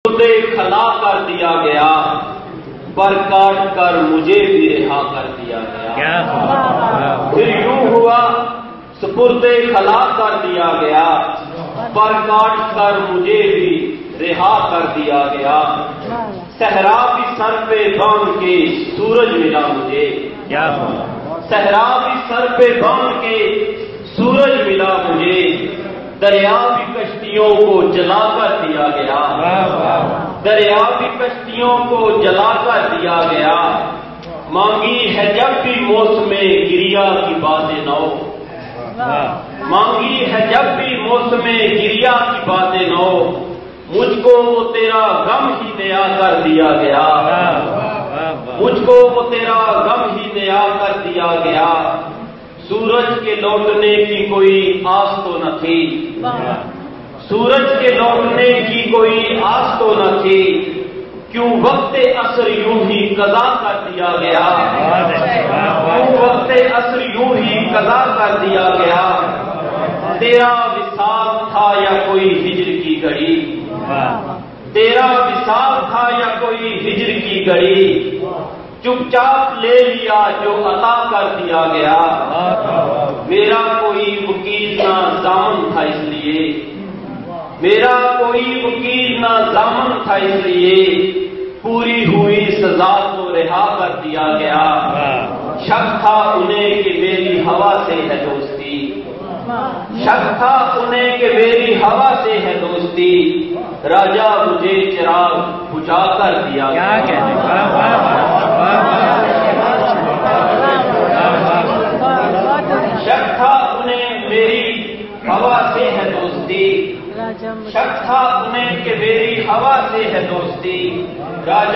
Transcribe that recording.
خودے کھلا کر دیا گیا، پر کاٹ کر مجھے بھی رہا کر دیا گیا۔ پھر یوں ہوا سپردے کھلا کر دیا گیا، پر کاٹ کر مجھے بھی رہا کر دیا گیا۔ صحرا بھی سر پہ باندھ کے سورج ملا مجھے، صحرا بھی سر پہ باندھ کے سورج ملا مجھے۔ دریا بھی کشتیوں کو جلا کر دیا گیا، دریا بھی کشتیوں کو جلا کر دیا گیا۔ مانگی ہے جب بھی موسم گریا کی باتیں نو، مانگی ہے جب بھی موسم گریا کی باتیں نو، مجھ کو وہ تیرا غم ہی نیا کر دیا گیا، مجھ کو وہ تیرا غم ہی نیا کر دیا گیا۔ سورج کے لوٹنے کی کوئی آس تو نہ تھی، سورج کے لوٹنے کی کوئی آس تو نہ تھی، کیوں وقت عصر یوں ہی قضا کر دیا گیا، کیوں وقت عصر یوں ہی قضا کر دیا گیا۔ تیرا وصال تھا یا کوئی ہجر کی گھڑی، تیرا وصال تھا یا کوئی ہجر کی گھڑی، چپ چاپ لے لیا جو عطا کر دیا گیا۔ میرا کوئی وکیل نہ ضامن تھا اس لیے، میرا کوئی وکیل نہ ضامن تھا اس لیے، پوری ہوئی سزا کو رہا کر دیا گیا۔ شک تھا انہیں کہ میری ہوا سے ہے دوستی، شک تھا انہیں کہ میری ہوا سے ہے دوستی، راجا مجھے چراغ بجھا کر دیا گیا۔ شک تھا انہیں میری ہوا سے ہے دوستی، شک تھا انہیں کہ میری ہوا سے ہے دوستی، راجا